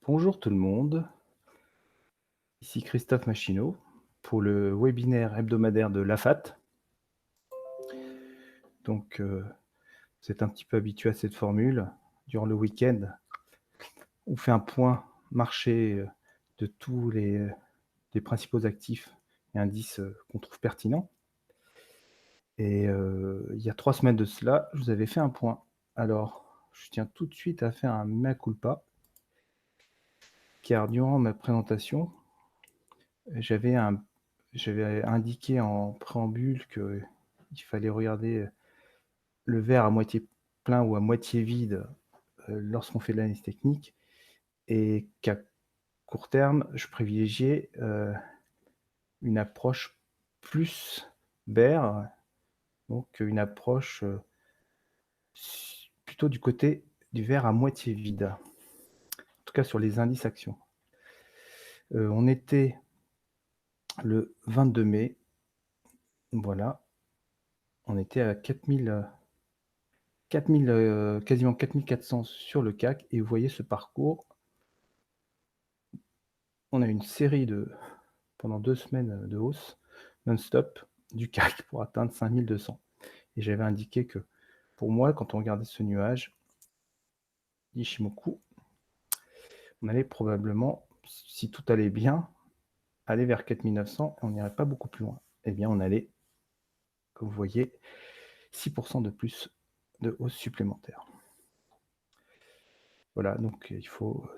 Bonjour tout le monde, ici Christophe Machineau pour le webinaire hebdomadaire de l'AFAT. Donc, vous êtes un petit peu habitué à cette formule. Durant le week-end, on fait un point marché de tous les principaux actifs et indices qu'on trouve pertinents. Et il y a 3 semaines de cela, je vous avais fait un point. Alors, je tiens tout de suite à faire un mea culpa, car durant ma présentation, j'avais indiqué en préambule qu'il fallait regarder le verre à moitié plein ou à moitié vide, lorsqu'on fait de l'analyse technique et qu'à court terme, je privilégiais, une approche plus bear, donc une approche, plutôt du côté du verre à moitié vide, en tout cas sur les indices actions. On était le 22 mai, voilà, on était à 4000, quasiment 4400 sur le CAC et vous voyez ce parcours. On a une série pendant 2 semaines, de hausse non-stop du CAC pour atteindre 5200 et j'avais indiqué que, pour moi, quand on regardait ce nuage d'Ishimoku, on allait probablement, si tout allait bien, aller vers 4900 et on n'irait pas beaucoup plus loin. Eh bien, on allait, comme vous voyez, 6 de plus de hausse supplémentaire. Voilà, donc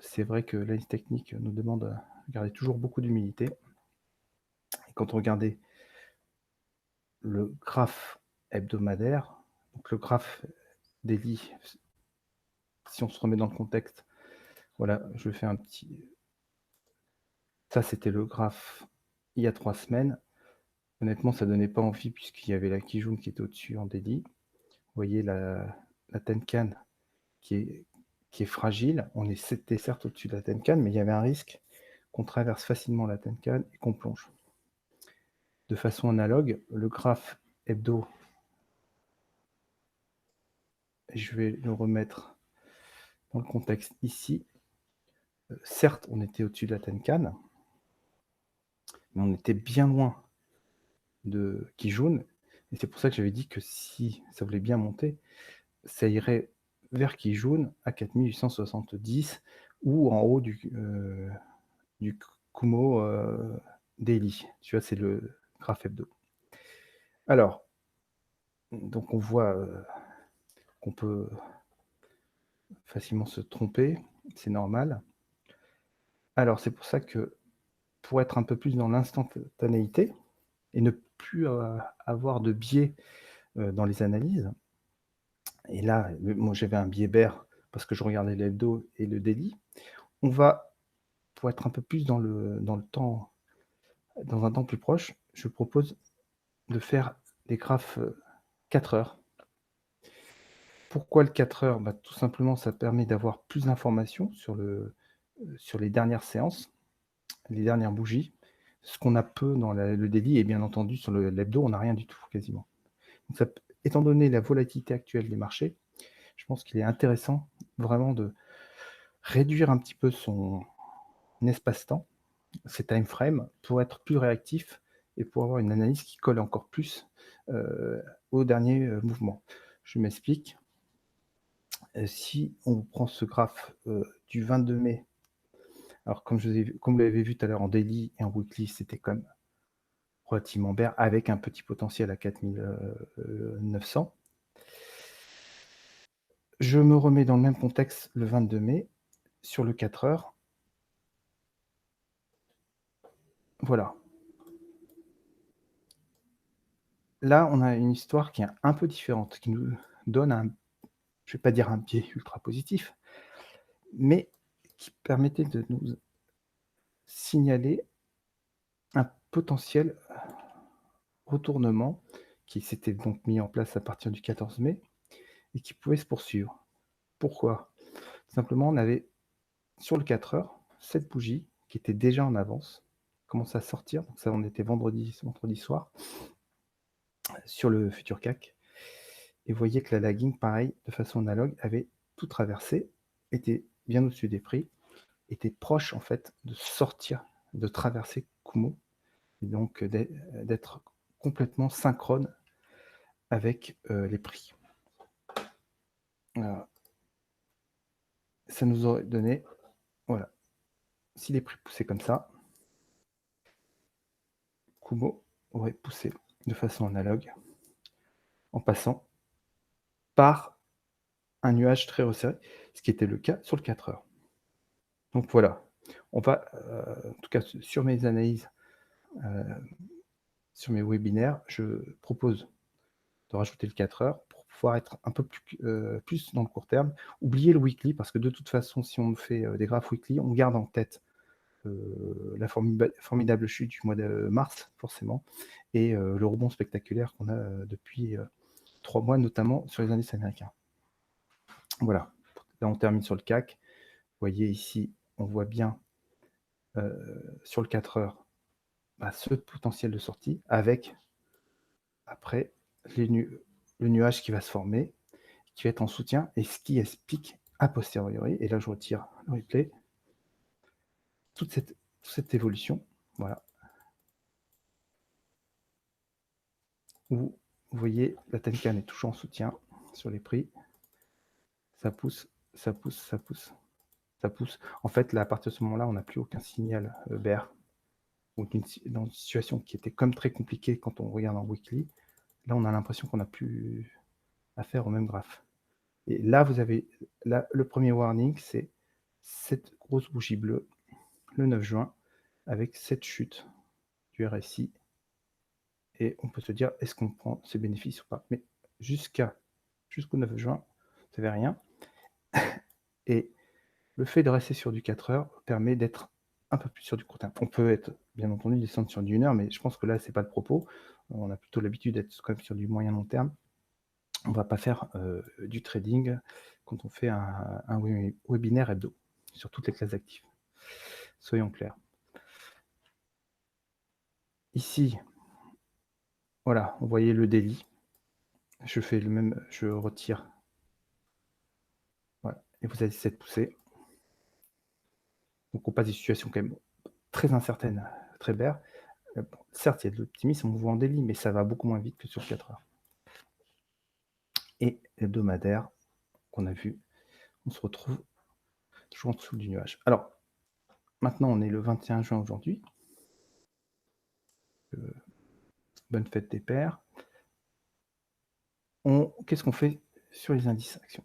c'est vrai que l'analyse technique nous demande à garder toujours beaucoup d'humilité et quand on regardait le graphe hebdomadaire, donc le graphe daily, si on se remet dans le contexte, voilà, je fais un petit. Ça, c'était le graphe il y a 3 semaines. Honnêtement, ça donnait pas envie puisqu'il y avait la Kijun qui était au-dessus en daily. Vous voyez la Tenkan qui est fragile. C'était certes au-dessus de la Tenkan, mais il y avait un risque qu'on traverse facilement la Tenkan et qu'on plonge. De façon analogue, le graphe hebdo, je vais le remettre dans le contexte ici. Certes, on était au-dessus de la Tenkan, mais on était bien loin de Kijun et c'est pour ça que j'avais dit que si ça voulait bien monter, ça irait vers Kijun à 4870 ou en haut du Kumo Daily. Tu vois, c'est le graphe hebdo. Alors, donc on voit qu'on peut facilement se tromper, c'est normal. Alors, c'est pour ça que pour être un peu plus dans l'instantanéité et ne plus avoir de biais dans les analyses, et là, moi j'avais un biais bear parce que je regardais l'hebdo et le daily, on va, pour être un peu plus dans le temps, dans un temps plus proche, je propose de faire des graphes 4 heures. Pourquoi le 4 heures? Bah, tout simplement, ça permet d'avoir plus d'informations sur les dernières séances, les dernières bougies. Ce qu'on a peu dans le daily et bien entendu sur l'hebdo, on n'a rien du tout quasiment. Donc étant donné la volatilité actuelle des marchés, je pense qu'il est intéressant vraiment de réduire un petit peu son espace-temps, ses time frames, pour être plus réactif et pour avoir une analyse qui colle encore plus au dernier mouvement. Je m'explique. Si on prend ce graphe du 22 mai, alors comme vous l'avez vu tout à l'heure en daily et en weekly, c'était quand même relativement bear avec un petit potentiel à 4900. Je me remets dans le même contexte le 22 mai sur le 4 heures. Voilà. Là, on a une histoire qui est un peu différente, qui nous donne je ne vais pas dire un biais ultra positif, mais qui permettait de nous signaler un potentiel retournement qui s'était donc mis en place à partir du 14 mai et qui pouvait se poursuivre. Pourquoi? Simplement, on avait sur le 4 heures, cette bougie qui était déjà en avance, commençait à sortir, donc ça on était vendredi soir, sur le futur CAC et vous voyez que la lagging, pareil, de façon analogue, avait tout traversé, était bien au-dessus des prix, était proche en fait de sortir, de traverser Kumo, et donc d'être complètement synchrone avec les prix. Ça nous aurait donné, voilà, si les prix poussaient comme ça, Kumo aurait poussé de façon analogue en passant par un nuage très resserré, ce qui était le cas sur le 4 heures. Donc voilà, on va, en tout cas sur mes analyses, sur mes webinaires, je propose de rajouter le 4 heures pour pouvoir être un peu plus dans le court terme. Oubliez le weekly parce que de toute façon, si on fait des graphes weekly, on garde en tête la formidable chute du mois de mars, forcément, et le rebond spectaculaire qu'on a depuis 3 mois, notamment sur les indices américains. Voilà, là on termine sur le CAC. Vous voyez ici, on voit bien sur le 4 heures ce potentiel de sortie avec après le nuage qui va se former, qui va être en soutien et ce qui explique a posteriori, et là je retire le replay, toute cette évolution, voilà, où vous voyez la Tenkan est toujours en soutien sur les prix, ça pousse, ça pousse, ça pousse, ça pousse. En fait, là, à partir de ce moment-là, on n'a plus aucun signal bear, ou dans une situation qui était comme très compliquée quand on regarde en weekly. Là, on a l'impression qu'on n'a plus affaire au même graphe. Et là, vous avez le premier warning, c'est cette grosse bougie bleue, le 9 juin, avec cette chute du RSI. Et on peut se dire, est-ce qu'on prend ces bénéfices ou pas? Mais jusqu'au 9 juin, vous n'avez rien. Et le fait de rester sur du 4 heures permet d'être un peu plus sur du court terme. On peut être, bien entendu, descendre sur du 1 heure, mais je pense que là, ce n'est pas le propos. On a plutôt l'habitude d'être quand même sur du moyen long terme. On ne va pas faire du trading quand on fait un webinaire hebdo sur toutes les classes actives. Soyons clairs. Ici, voilà, vous voyez le daily. Je fais le même, je retire. Voilà, et vous avez cette poussée. Donc on passe des situations quand même très incertaines, très bear. Bon, certes, il y a de l'optimisme, on voit en daily, mais ça va beaucoup moins vite que sur 4 heures. Et hebdomadaire qu'on a vu, on se retrouve toujours en dessous du nuage. Alors, maintenant, on est le 21 juin aujourd'hui. Bonne fête des pères. Qu'est-ce qu'on fait sur les indices actions?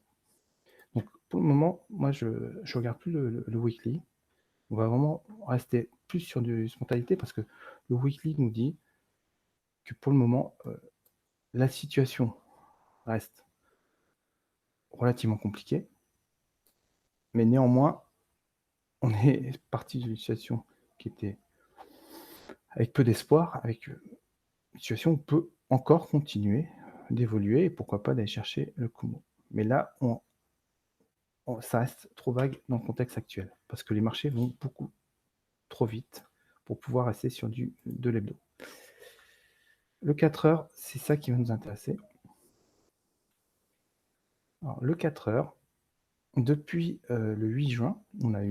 Donc, pour le moment, moi, je ne regarde plus le weekly. On va vraiment rester plus sur du spontanéité parce que le weekly nous dit que pour le moment, la situation reste relativement compliquée, mais néanmoins, on est parti d'une situation qui était avec peu d'espoir, avec une situation où on peut encore continuer d'évoluer et pourquoi pas d'aller chercher le Kumo. Mais là, ça reste trop vague dans le contexte actuel parce que les marchés vont beaucoup trop vite pour pouvoir rester sur de l'hebdo. Le 4 heures, c'est ça qui va nous intéresser. Alors, le 4 heures, depuis le 8 juin, on a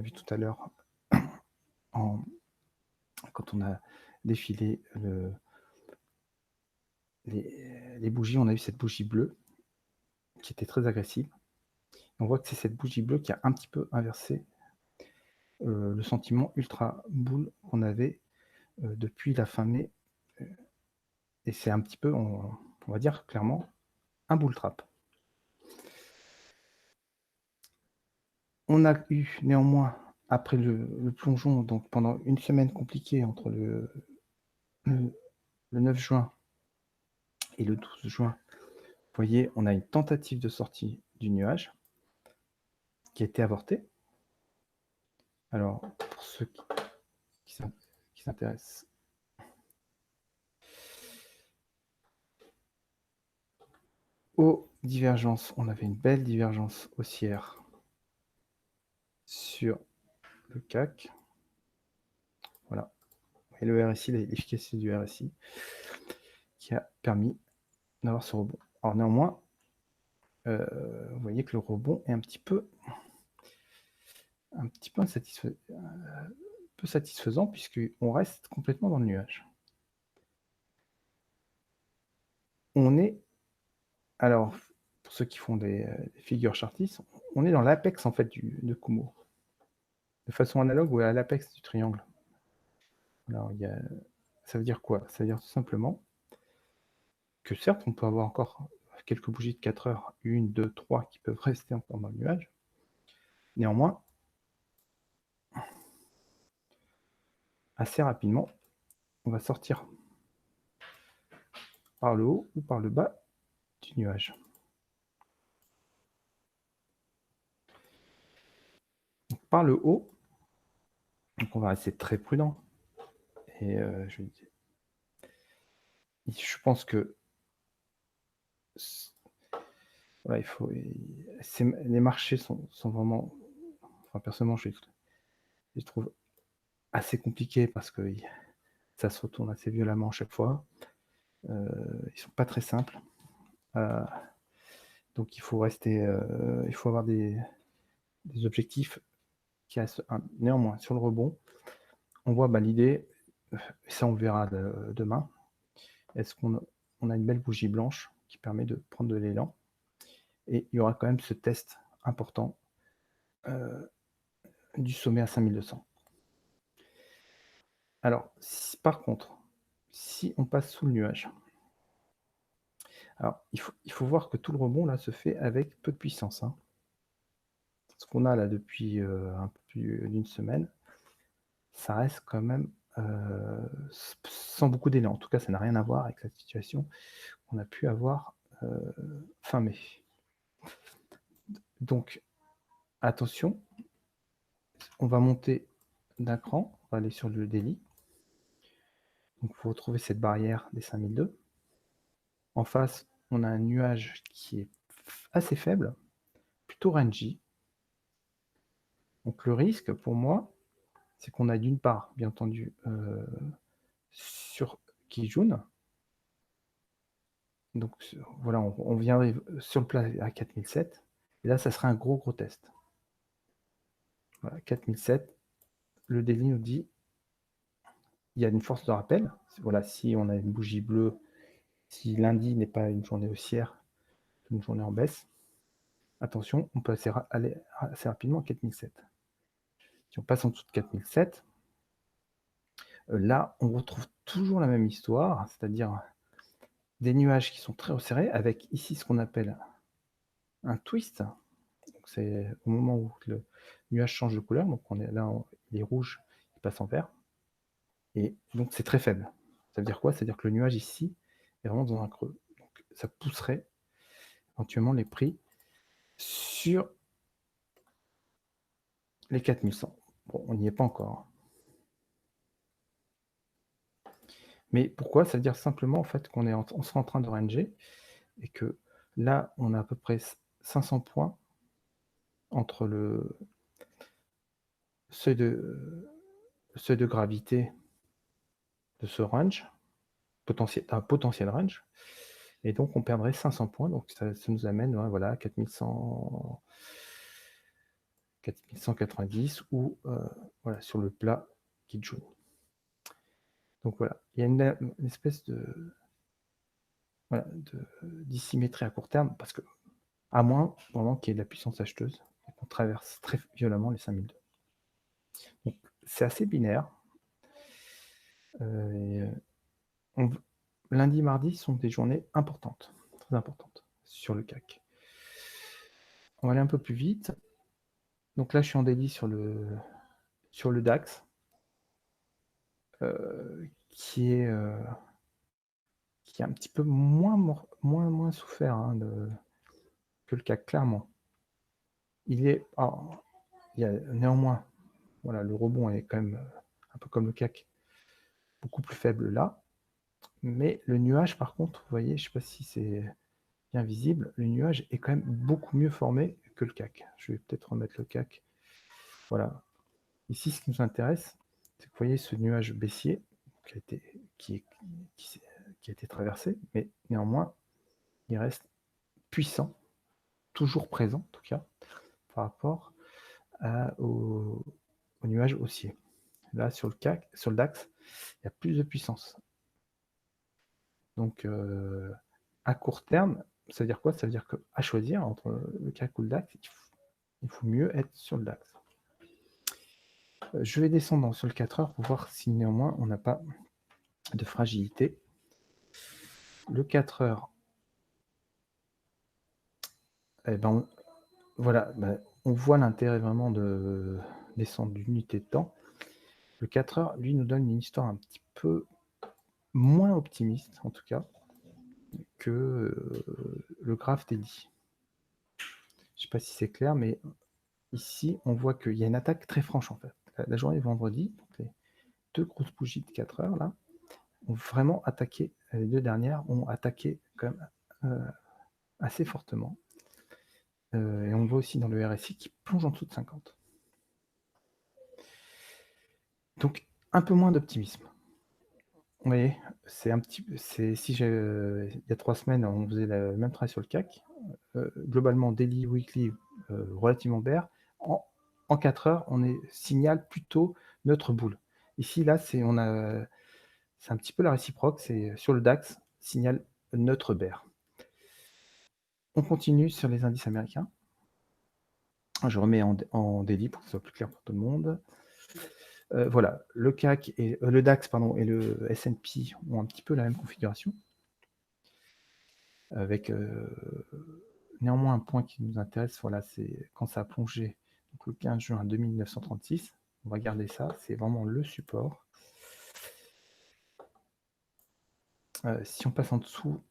vu tout à l'heure, quand on a défilé les bougies, on a eu cette bougie bleue qui était très agressive. On voit que c'est cette bougie bleue qui a un petit peu inversé le sentiment ultra bull qu'on avait depuis la fin mai. Et c'est un petit peu, on va dire clairement, un bull trap. On a eu néanmoins, après le plongeon, donc pendant une semaine compliquée entre le 9 juin et le 12 juin, vous voyez, on a une tentative de sortie du nuage qui a été avortée. Alors, pour ceux qui s'intéressent, aux divergences, on avait une belle divergence haussière sur le CAC. Voilà. Et le RSI, l'efficacité du RSI, qui a permis d'avoir ce rebond. Alors néanmoins, vous voyez que le rebond est un petit peu un petit peu peu satisfaisant puisqu'on reste complètement dans le nuage. On est alors, pour ceux qui font des figures chartistes, on est dans l'apex en fait de Kumo, de façon analogue ou à l'apex du triangle. Alors ça veut dire quoi? Ça veut dire tout simplement que certes, on peut avoir encore quelques bougies de 4 heures, 1, 2, 3 qui peuvent rester encore dans le nuage. Néanmoins, assez rapidement, on va sortir par le haut ou par le bas du nuage. Donc, par le haut, donc on va rester très prudent. Et je pense que voilà, les marchés sont vraiment, enfin, personnellement, je les trouve assez compliqués parce que ça se retourne assez violemment chaque fois. Ils sont pas très simples. Donc il faut il faut avoir des objectifs qui restent néanmoins sur le rebond. On voit l'idée, et ça on le verra demain, est-ce qu'on a une belle bougie blanche qui permet de prendre de l'élan. Et il y aura quand même ce test important du sommet à 5200. Alors, par contre, si on passe sous le nuage, alors il faut voir que tout le rebond là se fait avec peu de puissance. Hein. Ce qu'on a là depuis un peu plus d'une semaine, ça reste quand même sans beaucoup d'élan. En tout cas, ça n'a rien à voir avec cette situation qu'on a pu avoir fin mai. Donc, attention, on va monter d'un cran, on va aller sur le daily. Donc, il faut retrouver cette barrière des 5002. En face, on a un nuage qui est assez faible, plutôt rangy. Donc, le risque pour moi, c'est qu'on a d'une part, bien entendu, sur Kijun. Donc, voilà, on vient sur le plat à 4007. Et là, ça sera un gros test. Voilà, 4007. Le daily nous dit il y a une force de rappel. Voilà, si on a une bougie bleue, si lundi n'est pas une journée haussière, une journée en baisse, attention, on peut aller assez rapidement à 4007. Si on passe en dessous de 4007, là, on retrouve toujours la même histoire, c'est-à-dire des nuages qui sont très resserrés, avec ici ce qu'on appelle un twist. C'est au moment où le nuage change de couleur, donc on est là, il est rouge, il passe en vert, et donc c'est très faible. Ça veut dire quoi? Ça veut dire que le nuage ici est vraiment dans un creux. Donc ça pousserait éventuellement les prix sur les 4100. Bon, on n'y est pas encore. Mais pourquoi? Ça veut dire simplement en fait qu'on sera en train de ranger et que là, on a à peu près 500 points entre le seuil de gravité de ce range, un potentiel range, et donc on perdrait 500 points, donc ça nous amène voilà, à 4190 ou voilà, sur le plat Kijun. Donc voilà, il y a une espèce d'asymétrie à court terme, parce que à moins vraiment qu'il y ait de la puissance acheteuse et qu'on traverse très violemment les 5002. Donc c'est assez binaire. Lundi, mardi sont des journées importantes, très importantes sur le CAC. On va aller un peu plus vite. Donc là, je suis en daily sur le DAX, qui est un petit peu moins souffert que le CAC, clairement. Il y a néanmoins, voilà, le rebond est quand même un peu comme le CAC, beaucoup plus faible là. Mais le nuage, par contre, vous voyez, je ne sais pas si c'est bien visible, le nuage est quand même beaucoup mieux formé que le CAC. Je vais peut-être remettre le CAC. Voilà. Ici, ce qui nous intéresse, c'est que vous voyez ce nuage baissier qui a été traversé, mais néanmoins, il reste puissant, toujours présent en tout cas, par rapport au nuage haussier. Là, sur le CAC, sur le DAX, il y a plus de puissance. Donc, à court terme, ça veut dire quoi? Ça veut dire qu'à choisir entre le CAC ou le DAX, il faut mieux être sur le DAX. Je vais descendre sur le 4 heures pour voir si néanmoins on n'a pas de fragilité. Le 4 heures, eh ben, voilà, on voit l'intérêt vraiment de descendre d'unité de temps. Le 4 heures, lui, nous donne une histoire un petit peu moins optimiste, en tout cas, que le graphe Teddy. Je ne sais pas si c'est clair, mais ici, on voit qu'il y a une attaque très franche, en fait. La journée de vendredi, les deux grosses bougies de 4 heures, là, ont vraiment attaqué, les deux dernières ont attaqué quand même assez fortement. Et on le voit aussi dans le RSI qui plonge en dessous de 50. Donc, un peu moins d'optimisme. Vous voyez, c'est un petit si il y a 3 semaines, on faisait le même travail sur le CAC, globalement, daily, weekly, relativement bear. En 4 heures, on signale plutôt notre boule. Ici, là, c'est un petit peu la réciproque, c'est sur le DAX, signale notre bear. On continue sur les indices américains. Je remets en daily pour que ce soit plus clair pour tout le monde. Voilà, le CAC et le DAX pardon, et le S&P ont un petit peu la même configuration, avec néanmoins un point qui nous intéresse, voilà, c'est quand ça a plongé donc le 15 juin 2936. On va garder ça, c'est vraiment le support. Si on passe en dessous,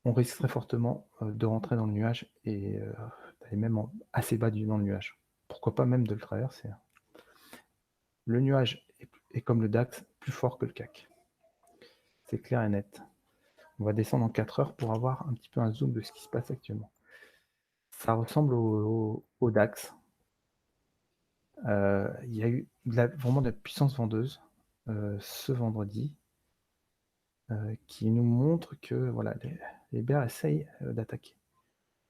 on risque très fortement de rentrer dans le nuage et d'aller même assez bas dans le nuage. Pourquoi pas même de le traverser. Le nuage est comme le DAX, plus fort que le CAC. C'est clair et net. On va descendre en 4 heures pour avoir un petit peu un zoom de ce qui se passe actuellement. Ça ressemble au DAX. Il y a eu vraiment de la puissance vendeuse ce vendredi qui nous montre que voilà, les bears essayent d'attaquer.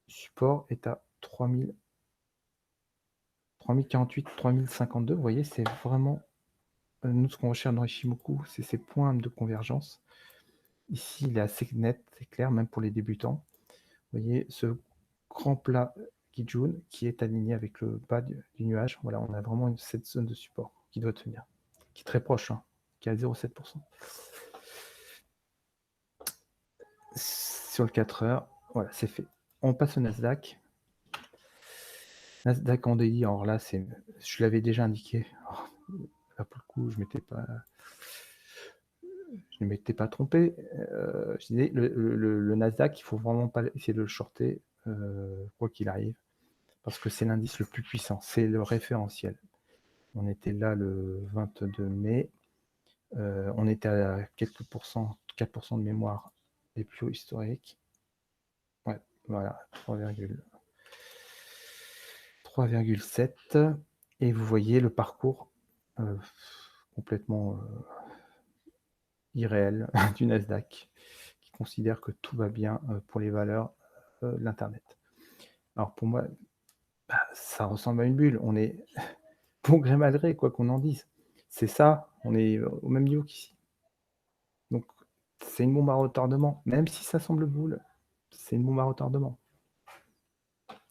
Le support est à 3048, 3052. Vous voyez, c'est vraiment nous ce qu'on recherche dans Ishimoku, c'est ces points de convergence. Ici, il est assez net, c'est clair, même pour les débutants. Vous voyez ce grand plat Kijun qui est aligné avec le bas du nuage. Voilà, on a vraiment cette zone de support qui doit tenir, qui est très proche, hein, qui est à 0,7%. Sur le 4 heures, voilà, c'est fait. On passe au Nasdaq. Nasdaq en daily, alors là, je l'avais déjà indiqué. Là, pour le coup, je ne m'étais pas trompé. Je disais, le Nasdaq, il ne faut vraiment pas essayer de le shorter, quoi qu'il arrive, parce que c'est l'indice le plus puissant, c'est le référentiel. On était là le 22 mai, on était à quelques pourcents, 4% de mémoire les plus hauts historiques. Ouais, voilà, 3,7. Et vous voyez le parcours complètement irréel du Nasdaq, qui considère que tout va bien pour les valeurs de l'Internet. Alors pour moi, ça ressemble à une bulle. On est bon gré mal gré, quoi qu'on en dise. C'est ça, on est au même niveau qu'ici. Donc c'est une bombe à retardement. Même si ça semble boule, c'est une bombe à retardement.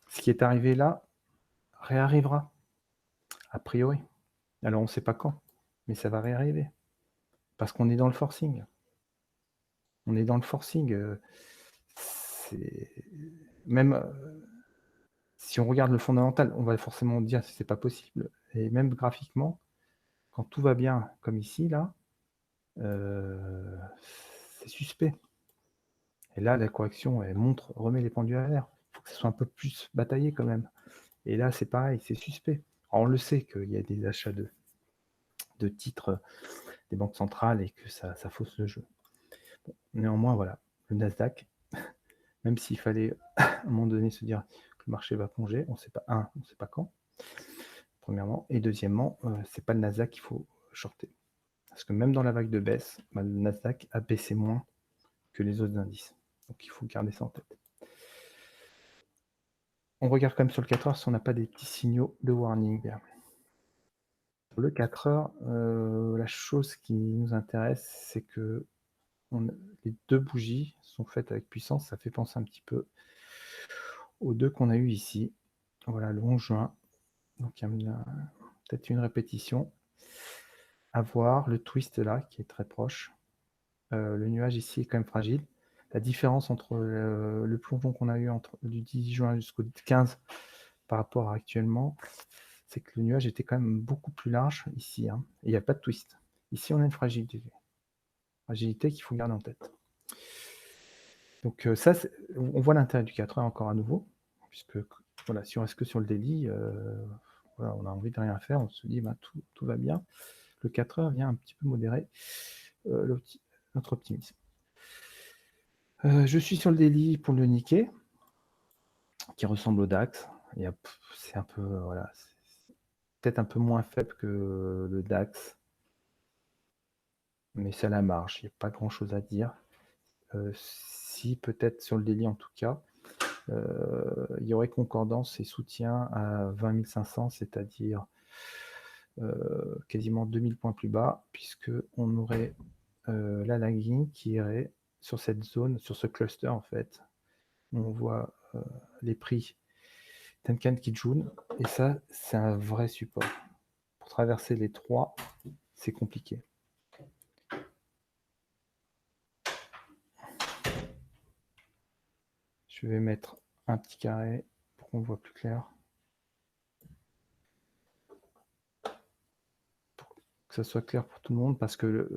Ce qui est arrivé là réarrivera, a priori. Alors on ne sait pas quand, mais ça va réarriver. Parce qu'on est dans le forcing. On est dans le forcing. Même si on regarde le fondamental, on va forcément dire que c'est pas possible. Et même graphiquement, quand tout va bien, comme ici, là, c'est suspect. Et là, la correction, elle remet les pendules à l'heure. Il faut que ce soit un peu plus bataillé quand même. Et là, c'est pareil, c'est suspect. Alors, on le sait qu'il y a des achats de titres des banques centrales et que ça fausse le jeu. Bon, néanmoins, voilà, le Nasdaq, même s'il fallait à un moment donné se dire que le marché va plonger, on ne sait pas, on ne sait pas quand, premièrement, et deuxièmement, c'est pas le Nasdaq qu'il faut shorter. Parce que même dans la vague de baisse, le Nasdaq a baissé moins que les autres indices. Donc il faut garder ça en tête. on regarde quand même sur le 4 heures si on n'a pas des petits signaux de warning. Sur le 4 heures, la chose qui nous intéresse, c'est que les 2 bougies sont faites avec puissance. Ça fait penser un petit peu aux 2 qu'on a eu ici. Voilà, le 11 juin. Donc il y a peut-être une répétition. À voir, le twist là, qui est très proche. Le nuage ici est quand même fragile. La différence entre le plongeon qu'on a eu du 10 juin jusqu'au 15 par rapport à actuellement, c'est que le nuage était quand même beaucoup plus large ici, hein, et il n'y a pas de twist. Ici, on a une fragilité qu'il faut garder en tête. Donc ça, on voit l'intérêt du 4 heures encore à nouveau, puisque voilà, si on reste que sur le daily, voilà, on a envie de rien faire, on se dit bah, tout va bien. Le 4 heures vient un petit peu modérer notre optimisme. Je suis sur le daily pour le Nikkei, qui ressemble au DAX. C'est un peu, voilà, peut-être un peu moins faible que le DAX, mais c'est à la marge, il n'y a pas grand-chose à dire. Si peut-être sur le daily en tout cas, il y aurait concordance et soutien à 20 500, c'est-à-dire quasiment 2000 points plus bas, puisque on aurait la lagging qui irait sur cette zone, sur ce cluster en fait. On voit les prix Tenkan Kijun, et ça, c'est un vrai support. Pour traverser les 3, c'est compliqué. Je vais mettre un petit carré pour qu'on voit plus clair. Pour que ça soit clair pour tout le monde, parce que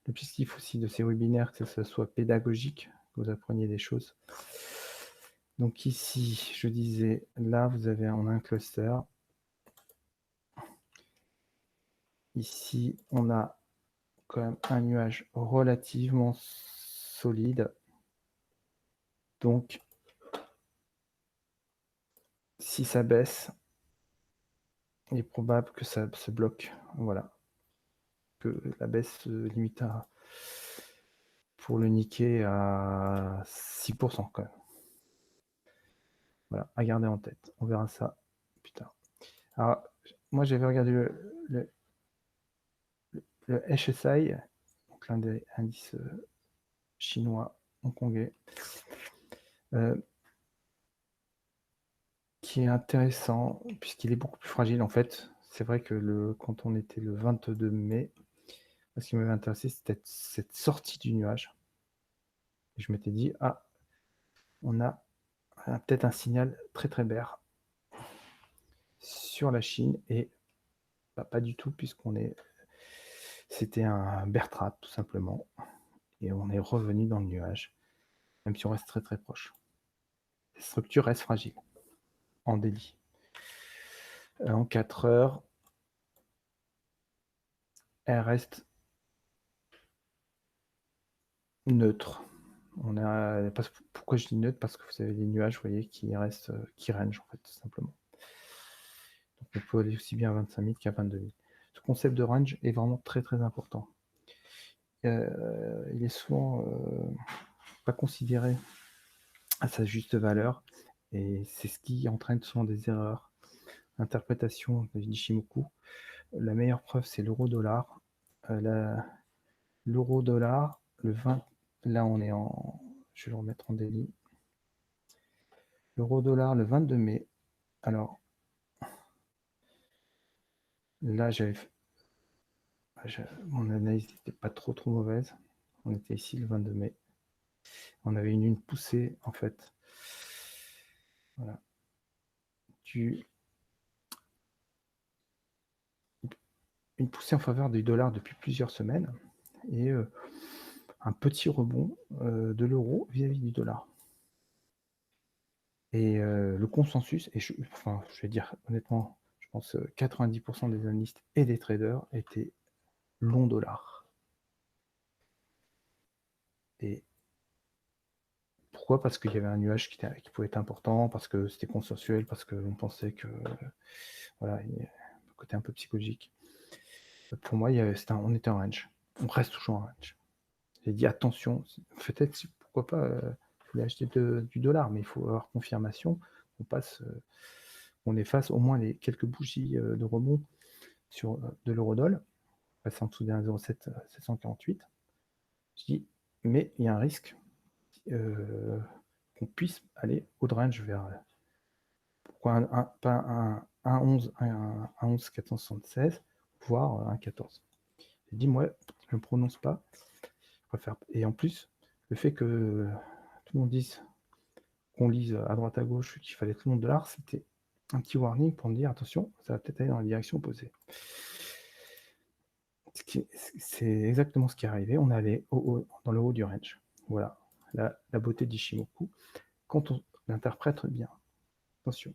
l'objectif aussi de ces webinaires, c'est que ça soit pédagogique, que vous appreniez des choses. Donc ici, je disais, là, on a un cluster. Ici, on a quand même un nuage relativement solide. Donc, si ça baisse, il est probable que ça se bloque. Voilà. Que la baisse se limite pour le Nikkei à 6% quand même. Voilà, à garder en tête. On verra ça plus tard. Alors, moi, j'avais regardé le HSI, donc l'un des indices chinois, hongkongais, qui est intéressant puisqu'il est beaucoup plus fragile en fait. C'est vrai que quand on était le 22 mai, ce qui m'avait intéressé, c'était cette sortie du nuage. Et je m'étais dit, ah, on a peut-être un signal très très bear sur la Chine, et bah, pas du tout, c'était un bear trap tout simplement, et on est revenu dans le nuage, même si on reste très très proche. La structure reste fragile en daily. En 4 heures, elle reste neutre. Pourquoi je dis neutre? Parce que vous avez des nuages, vous voyez, qui range en fait, tout simplement. Donc on peut aller aussi bien à 25 000 qu'à 22 000. Ce concept de range est vraiment très très important. Il est souvent pas considéré à sa juste valeur, et c'est ce qui entraîne souvent des erreurs d'interprétation de Nishimoku. La meilleure preuve, c'est l'euro-dollar. L'euro-dollar, le 20, là on est je vais le remettre en daily. L'euro-dollar le 22 mai. Alors, là, mon analyse n'était pas trop mauvaise. On était ici le 22 mai. On avait une poussée, en fait. Voilà. Une poussée en faveur du dollar depuis plusieurs semaines, et un petit rebond de l'euro vis-à-vis du dollar. Et le consensus, et je vais dire honnêtement, je pense 90% des analystes et des traders étaient long dollar. Et pourquoi? Parce qu'il y avait un nuage qui pouvait être important, parce que c'était consensuel, parce qu'on pensait que voilà, il y a un côté un peu psychologique. Pour moi, on était en range. On reste toujours en range. J'ai dit attention, peut-être pourquoi pas, vous voulez acheter du dollar, mais il faut avoir confirmation. on efface au moins les quelques bougies de rebond sur de l'eurodoll, passer en dessous des 1,07 748. Je dis, mais il y a un risque qu'on puisse aller au range vers pourquoi pas un 11, un 11 476, voire un 14. J'ai dit, moi, je ne prononce pas. Je préfère. Et en plus, le fait que tout le monde dise qu'on lise à droite à gauche qu'il fallait tout le monde de l'art, c'était un petit warning pour me dire attention, ça va peut-être aller dans la direction opposée. C'est exactement ce qui est arrivé. On est allé dans le haut du range. Voilà la beauté d'Ishimoku. Quand on l'interprète bien, attention.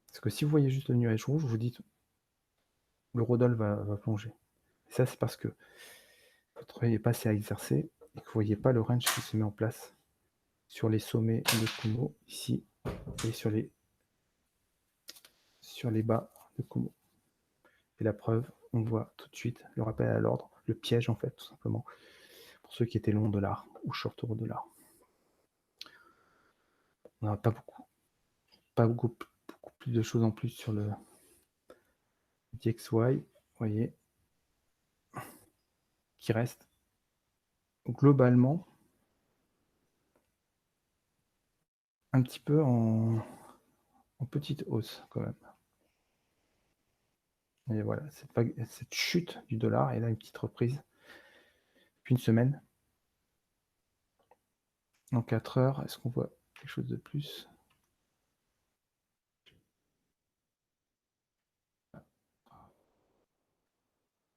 Parce que si vous voyez juste le nuage rouge, vous dites l'eurodoll va plonger. Et ça, c'est parce que votre œil n'est pas assez exercé et que vous ne voyez pas le range qui se met en place sur les sommets de Kumo, ici, et sur les bas de Kumo. Et la preuve, on voit tout de suite le rappel à l'ordre, le piège en fait, tout simplement, pour ceux qui étaient longs de l'art ou short de l'art. On n'a pas beaucoup plus de choses en plus sur le DXY, vous voyez, qui reste globalement un petit peu en petite hausse quand même. Et voilà, cette chute du dollar, et là une petite reprise, depuis une semaine. En 4 heures, est-ce qu'on voit quelque chose de plus?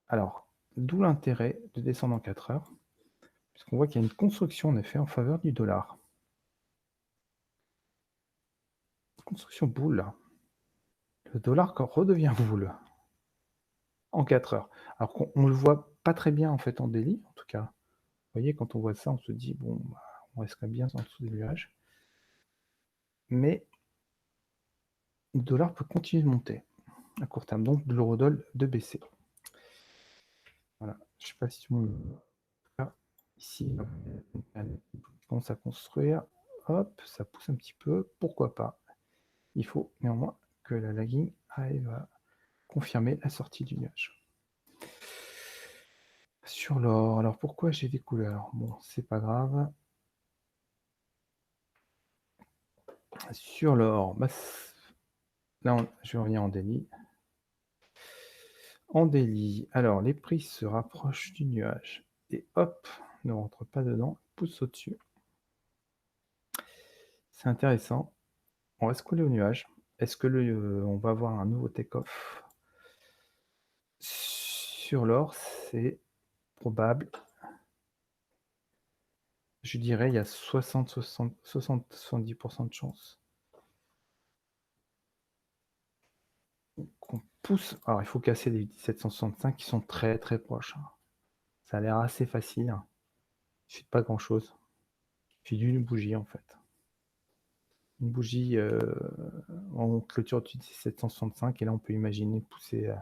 Alors, d'où l'intérêt de descendre en 4 heures, puisqu'on voit qu'il y a une construction en effet en faveur du dollar. Construction boule. Le dollar redevient boule en 4 heures. Alors qu'on ne le voit pas très bien en fait en daily, en tout cas. Vous voyez, quand on voit ça, on se dit, bon, bah, on reste quand même bien en dessous des nuages. Mais le dollar peut continuer de monter à court terme, donc de l'eurodoll de baisser. Voilà, je ne sais pas si tout le monde... Ici, on commence à construire. Hop, ça pousse un petit peu, pourquoi pas. Il faut néanmoins que la lagging arrive à confirmer la sortie du nuage. Sur l'or, alors pourquoi j'ai des couleurs? Bon, c'est pas grave. Sur l'or, bah, là, je vais revenir en daily. En daily, alors les prix se rapprochent du nuage et hop, ne rentre pas dedans, pousse au-dessus. C'est intéressant. On va se coller au nuage. Est-ce que on va avoir un nouveau take-off? Sur l'or, c'est probable. Je dirais il y a 60-70% de chance qu'on pousse. Alors, il faut casser les 1765 qui sont très très proches. Ça a l'air assez facile. Il suffit de pas grand-chose. Il suffit d'une bougie en fait. Une bougie en clôture du 1765 et là on peut imaginer pousser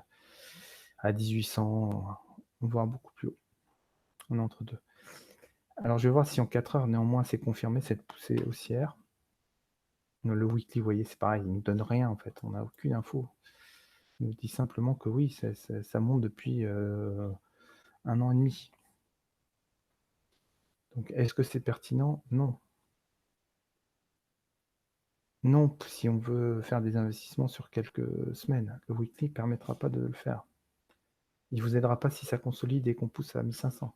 à 1800, voire beaucoup plus haut. On est entre deux. Alors je vais voir si en 4 heures néanmoins c'est confirmé cette poussée haussière. Le weekly, vous voyez, c'est pareil, il ne nous donne rien en fait, on n'a aucune info. Il nous dit simplement que oui, ça monte depuis 1 an et demi. Donc est-ce que c'est pertinent? Non. Non, si on veut faire des investissements sur quelques semaines, le weekly ne permettra pas de le faire. Il ne vous aidera pas si ça consolide et qu'on pousse à 1500.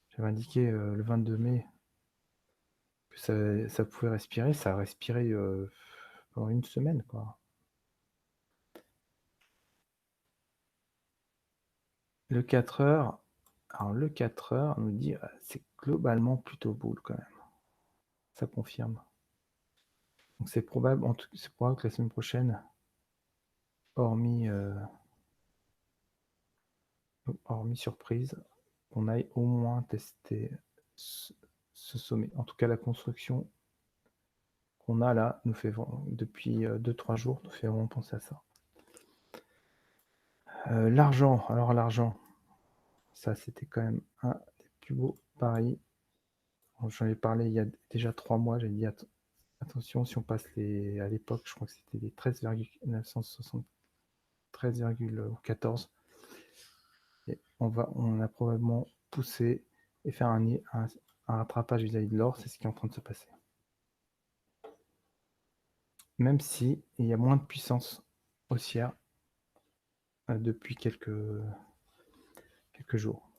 J'avais indiqué le 22 mai que ça pouvait respirer, ça a respiré pendant une semaine, quoi. Le 4 heures, alors le 4 heures nous dit c'est globalement plutôt bull quand même. Ça confirme. Donc c'est probable que la semaine prochaine, hormis surprise, on aille au moins tester ce sommet. En tout cas, la construction qu'on a là nous fait depuis 2-3 jours nous fait vraiment penser à ça. L'argent, alors l'argent, ça c'était quand même un des plus beaux paris. J'en ai parlé il y a déjà 3 mois, j'ai dit Attention, si on passe à l'époque, je crois que c'était les 13,14. Et on a probablement poussé et faire un rattrapage vis-à-vis de l'or, c'est ce qui est en train de se passer. Même si il y a moins de puissance haussière depuis quelques jours.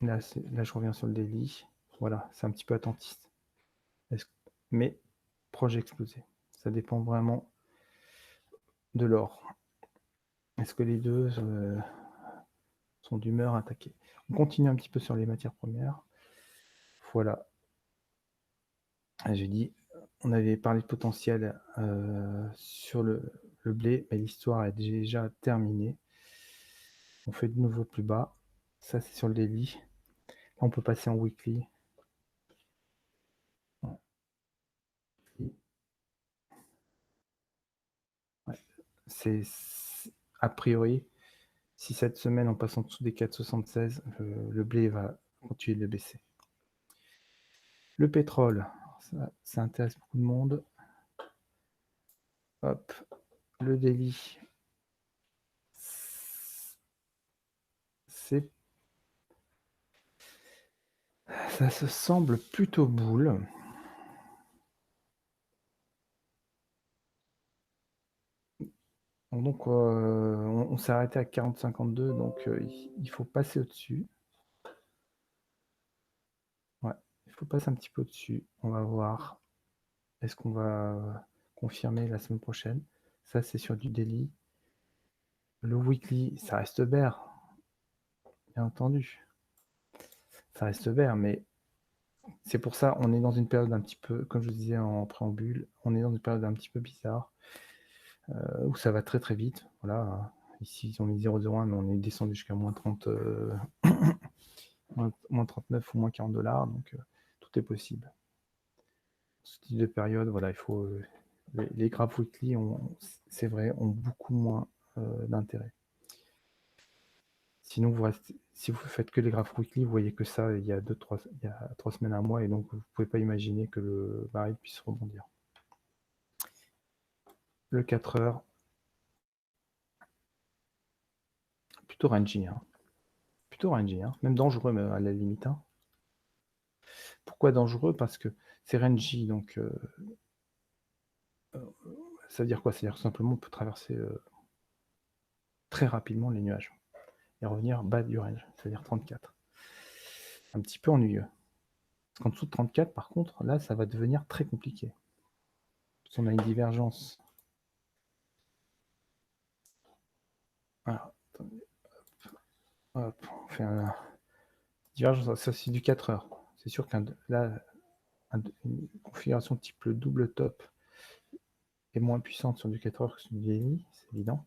Là, je reviens sur le daily. Voilà, c'est un petit peu attentiste. Mais proche explosé. Ça dépend vraiment de l'or. Est-ce que les deux sont d'humeur à attaquer? On continue un petit peu sur les matières premières. Voilà. J'ai dit, on avait parlé de potentiel sur le blé, mais l'histoire est déjà terminée. On fait de nouveau plus bas. Ça, c'est sur le daily. Là, on peut passer en weekly. Ouais. C'est a priori, si cette semaine on passe en dessous des 4,76, le blé va continuer de baisser. Le pétrole, ça intéresse beaucoup de monde. Hop, le daily, ça se semble plutôt boule. Donc on s'est arrêté à 40,52, donc il faut passer au-dessus. Ouais, il faut passer un petit peu au-dessus. On va voir. Est-ce qu'on va confirmer la semaine prochaine? Ça, c'est sur du daily. Le weekly, ça reste bear, bien entendu. Ça reste vert, mais c'est pour ça, on est dans une période un petit peu, comme je vous disais en préambule, on est dans une période un petit peu bizarre, où ça va très très vite. Voilà, ici ils ont mis 0,01, mais on est descendu jusqu'à moins 30, moins 39 ou moins 40 $, donc tout est possible. Ce type de période, voilà, il faut. Les graphes weekly, c'est vrai, ont beaucoup moins d'intérêt. Sinon, si vous faites que les graphes weekly, vous voyez que ça, il y a 3 semaines, un mois, et donc vous ne pouvez pas imaginer que le baril puisse rebondir. Le 4 heures, plutôt rangy, hein. Plutôt rangy, hein. Même dangereux mais à la limite. Hein. Pourquoi dangereux? Parce que c'est rangy, donc ça veut dire quoi? C'est-à-dire simplement on peut traverser très rapidement les nuages et revenir bas du range, c'est-à-dire 34. Un petit peu ennuyeux. Parce qu'en dessous de 34, par contre, là, ça va devenir très compliqué. Si on a une divergence. Alors, attendez. Hop, on fait un divergence, ça c'est du 4 heures. C'est sûr qu'une configuration type le double top est moins puissante sur du 4 heures que sur du daily, c'est évident.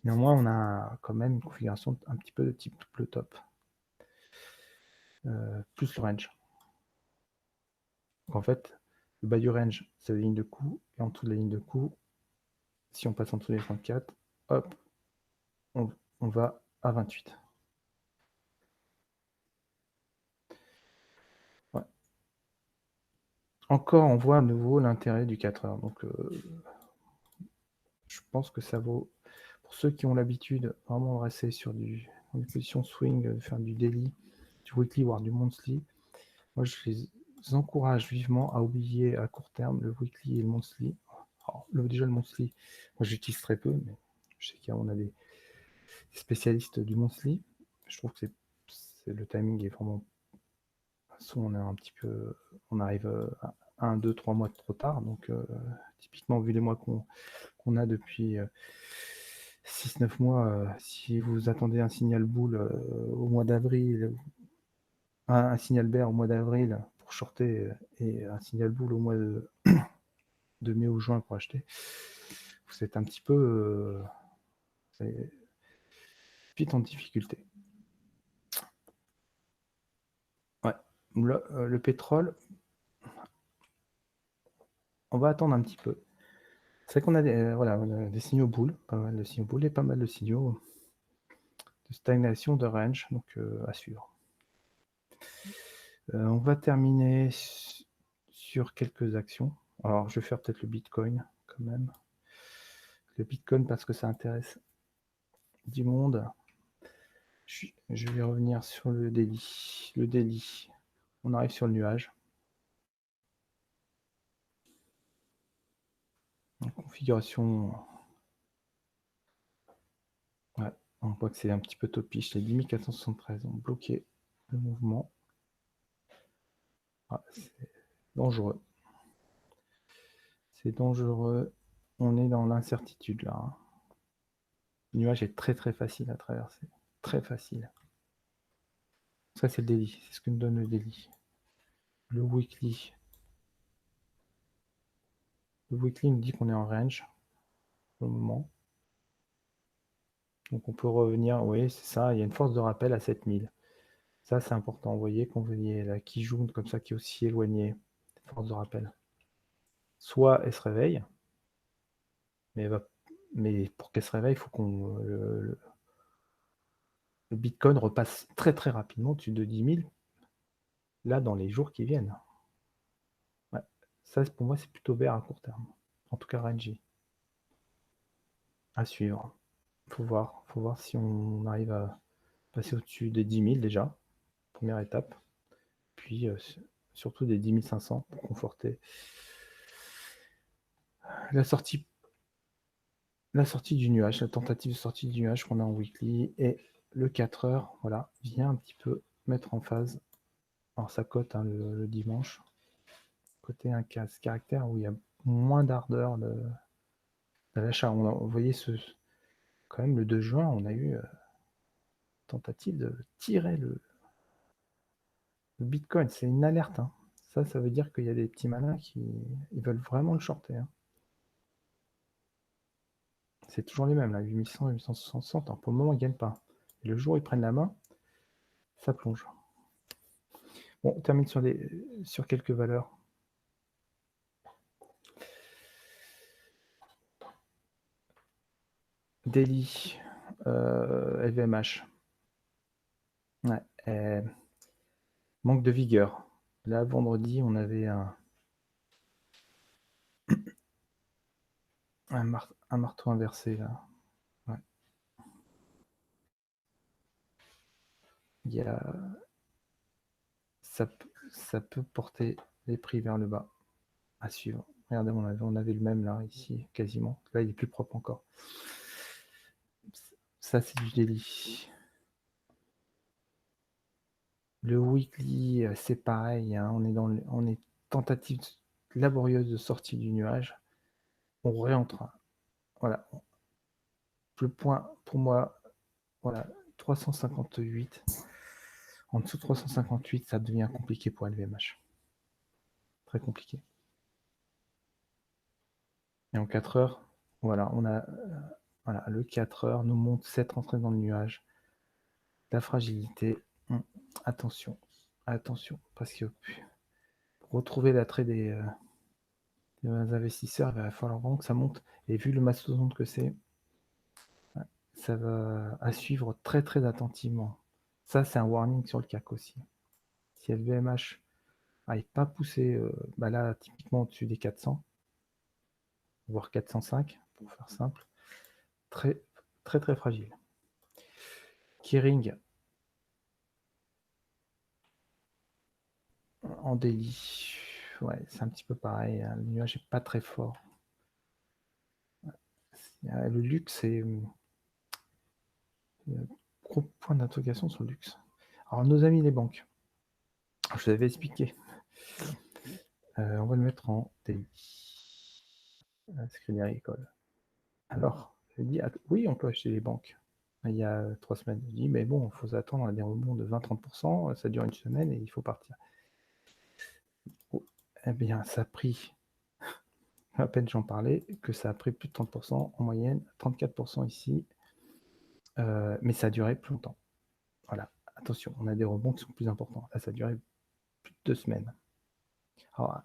Néanmoins, on a quand même une configuration un petit peu de type double top. Plus le range. Donc en fait, le bas du range, c'est la ligne de coup, et en dessous de la ligne de coup, si on passe en dessous des 34, hop, on va à 28. Ouais. Encore, on voit à nouveau l'intérêt du 4 heures. Donc, je pense que ça vaut, pour ceux qui ont l'habitude vraiment de rester sur une position swing, de faire du daily, du weekly, voire du monthly, moi je les encourage vivement à oublier à court terme le weekly et le monthly. Alors, déjà le monthly, moi j'utilise très peu, mais je sais qu'on a des spécialistes du monthly. Je trouve que le timing est vraiment. Soit on est un petit peu, on arrive à 1, 2, 3 mois trop tard. Donc typiquement, vu les mois qu'on a depuis 6-9 mois, si vous attendez un signal boule au mois d'avril, un signal bear au mois d'avril pour shorter et un signal boule au mois de mai ou juin pour acheter, vous êtes un petit peu vite en difficulté. Ouais. Le pétrole, on va attendre un petit peu. C'est vrai qu'on a des signaux boules, pas mal de signaux boules et pas mal de signaux de stagnation de range, donc à suivre. On va terminer sur quelques actions. Alors, je vais faire peut-être le Bitcoin quand même. Le Bitcoin parce que ça intéresse du monde. Je vais revenir sur le daily. Le daily, on arrive sur le nuage. En configuration, ouais, on voit que c'est un petit peu topiche. Les 10 473 ont bloqué le mouvement. Ah, c'est dangereux. C'est dangereux. On est dans l'incertitude là, hein. Le nuage est très très facile à traverser. Très facile. Ça, c'est le daily. C'est ce que nous donne le daily. Le weekly. Le weekly nous dit qu'on est en range pour le moment. Donc on peut revenir, oui, c'est ça, il y a une force de rappel à 7000. Ça, c'est important. Vous voyez qu'on voyait là qui joue comme ça, qui est aussi éloigné. Force de rappel. Soit elle se réveille, mais pour qu'elle se réveille, il faut qu'on le Bitcoin repasse très très rapidement au-dessus de 10 000 là dans les jours qui viennent. Ouais. Ça, pour moi, c'est plutôt vert à court terme. En tout cas, Renji. À suivre. Faut voir si on arrive à passer au-dessus des 10 000 déjà. Première étape. Puis surtout des 10 500 pour conforter la sortie du nuage, la tentative de sortie du nuage qu'on a en weekly. Et le 4 heures, voilà, vient un petit peu mettre en phase. Alors ça cote hein, le dimanche. Côté un caractère où il y a moins d'ardeur de l'achat. Vous voyez, quand même, le 2 juin, on a eu tentative de tirer le Bitcoin. C'est une alerte. Hein. Ça veut dire qu'il y a des petits malins qui ils veulent vraiment le shorter. Hein. C'est toujours les mêmes, là, 8100 et 860. Pour le moment, ils ne gagnent pas. Et le jour où ils prennent la main, ça plonge. Bon, on termine sur quelques valeurs. Daily, LVMH. Ouais, manque de vigueur. Là, vendredi, on avait un marteau inversé. Là. Ouais. Il y a, ça peut porter les prix vers le bas. À suivre. Regardez, on avait le même là, ici, quasiment. Là, il est plus propre encore. Ça, c'est du daily. Le weekly, c'est pareil. Hein, on est tentative laborieuse de sortie du nuage. On réentre. Voilà. Le point, pour moi, voilà, 358. En dessous de 358, ça devient compliqué pour LVMH. Très compliqué. Et en 4 heures, voilà, on a voilà, le 4 heures nous montre cette rentrée dans le nuage. La fragilité. Attention, parce que pour retrouver l'attrait des investisseurs, il va falloir vraiment que ça monte. Et vu le mastodonte que c'est, ça va à suivre très très attentivement. Ça, c'est un warning sur le CAC aussi. Si LVMH n'arrive pas à pousser, là, typiquement au-dessus des 400, voire 405, pour faire simple, très très très fragile. Kering en daily, ouais, c'est un petit peu pareil. Hein, le nuage n'est pas très fort. Le luxe est gros point d'interrogation sur le luxe. Alors, nos amis les banques, je vous avais expliqué. On va le mettre en daily. Crédit Agricole. Alors, je dis, oui, on peut acheter les banques. Il y a 3 semaines. Je dis, mais bon, il faut s'attendre à des rebonds de 20-30%. Ça dure une semaine et il faut partir. Oh, eh bien, ça a pris, à peine j'en parlais, que ça a pris plus de 30% en moyenne, 34% ici. Mais ça a duré plus longtemps. Voilà, attention, on a des rebonds qui sont plus importants. Là, ça a duré plus de 2 semaines. Alors,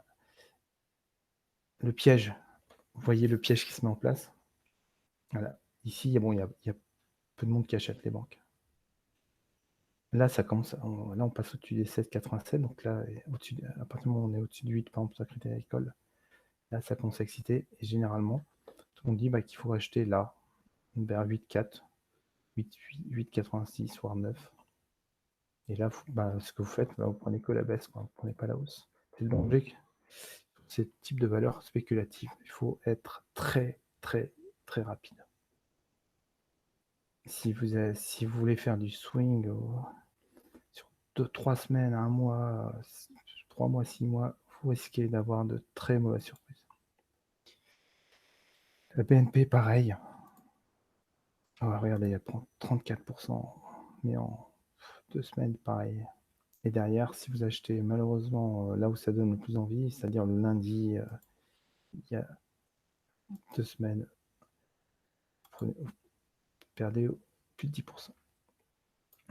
le piège, vous voyez le piège qui se met en place. Voilà. Ici, il y a peu de monde qui achète les banques. Là, ça commence, là, on passe au-dessus des 7,87, donc là, à partir du moment où on est au-dessus de 8, par exemple, sur la Crédit Agricole, là, ça commence à exciter, et généralement, tout le monde dit qu'il faut acheter là, vers 8,4, 8,86, voire 9. Et là, ce que vous faites, vous prenez que la baisse, vous ne prenez pas la hausse. C'est le danger. Ces types de valeurs spéculatives, il faut être très, très, très rapide. Si vous voulez faire du swing sur 3 semaines, 1 mois, 3 mois, 6 mois, vous risquez d'avoir de très mauvaises surprises. La BNP, pareil. Regardez, elle prend 34%, mais en 2 semaines, pareil. Et derrière, si vous achetez malheureusement là où ça donne le plus envie, c'est-à-dire le lundi, il y a 2 semaines, vous perdez plus de 10%.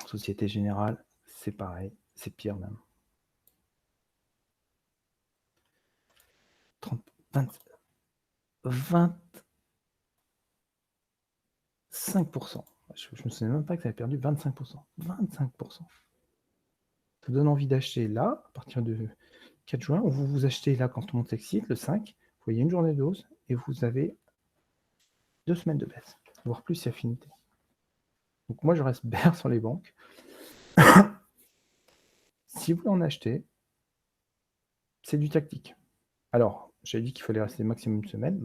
Société Générale, c'est pareil, c'est pire même. 30, 25%. Je me souviens même pas que ça avait perdu 25%. 25%. Ça vous donne envie d'acheter là, à partir de 4 juin, ou vous achetez là quand tout le monde s'excite, le 5, vous voyez une journée de hausse, et vous avez 2 semaines de baisse, voire plus si affinité. Donc moi, je reste bear sur les banques. Si vous voulez en acheter, c'est du tactique. Alors, j'avais dit qu'il fallait rester maximum une semaine.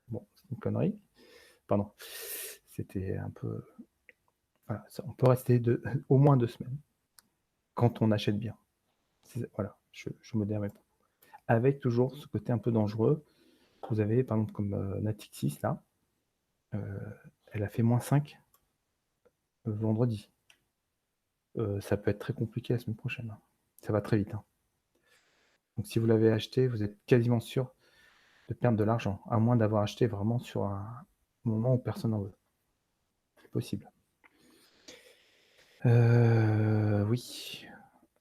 Bon, c'est une connerie. Pardon. C'était un peu... Voilà, on peut rester au moins 2 semaines quand on achète bien. Voilà, je modère mes points. Avec toujours ce côté un peu dangereux. Vous avez, par exemple, comme Natixis, là, elle a fait -5 vendredi. Ça peut être très compliqué la semaine prochaine. Ça va très vite. Donc si vous l'avez acheté, vous êtes quasiment sûr de perdre de l'argent, à moins d'avoir acheté vraiment sur un moment où personne n'en veut. C'est possible. Oui.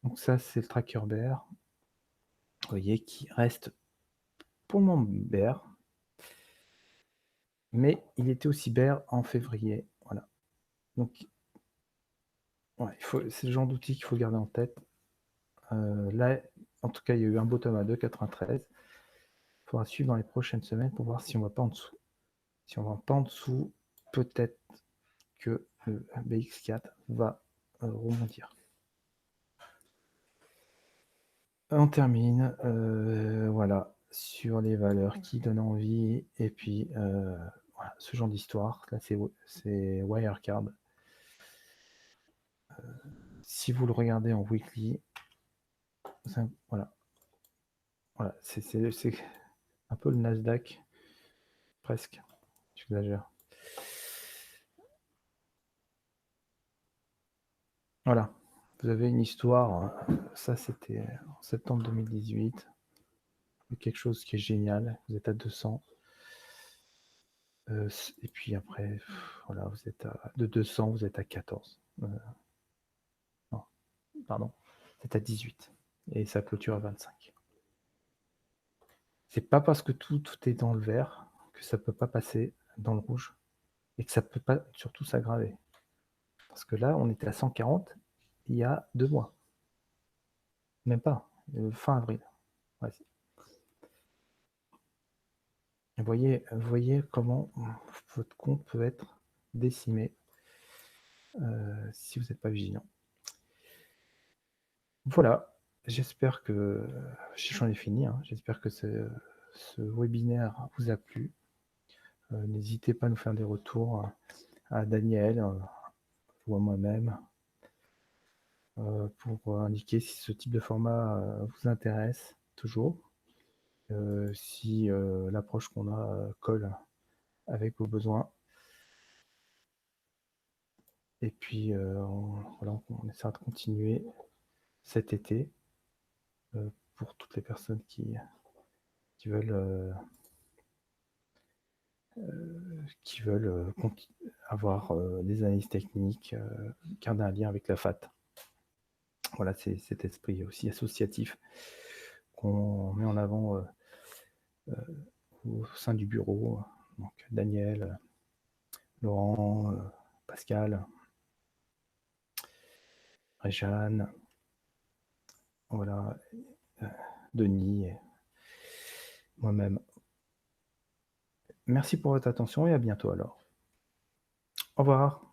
Donc ça, c'est le tracker bear. Vous voyez, qui reste pour le moment bear. Mais il était aussi bear en février. Voilà. Donc, ouais, c'est le genre d'outil qu'il faut garder en tête. Là, en tout cas, il y a eu un bottom à 2,93. Il faudra suivre dans les prochaines semaines pour voir si on ne va pas en dessous. Si on ne va pas en dessous, peut-être que le BX4 va rebondir. On termine, voilà, sur les valeurs qui donnent envie, et puis voilà, ce genre d'histoire. Là, c'est Wirecard. Si vous le regardez en weekly, voilà, c'est un peu le Nasdaq, presque. J'exagère. Voilà, vous avez une histoire. Ça, c'était en septembre 2018. Quelque chose qui est génial. Vous êtes à 200. Et puis après, voilà, vous êtes de 200, vous êtes à 14. Non, pardon, vous êtes à 18. Et ça clôture à 25. C'est pas parce que tout est dans le vert que ça peut pas passer dans le rouge et que ça peut pas surtout s'aggraver. Parce que là, on était à 140 il y a 2 mois. Même pas, fin avril. Ouais. Vous voyez comment votre compte peut être décimé si vous n'êtes pas vigilant. Voilà, j'espère que j'en ai fini. J'espère que ce webinaire vous a plu. N'hésitez pas à nous faire des retours à Daniel ou à moi-même pour indiquer si ce type de format vous intéresse toujours, si l'approche qu'on a colle avec vos besoins. Et puis voilà, on essaiera de continuer cet été pour toutes les personnes qui veulent avoir des analyses techniques, garder un lien avec la FAT. Voilà, c'est cet esprit aussi associatif qu'on met en avant au sein du bureau. Donc Daniel, Laurent, Pascal, Jeanne, voilà, Denis et moi-même. Merci pour votre attention et à bientôt alors. Au revoir.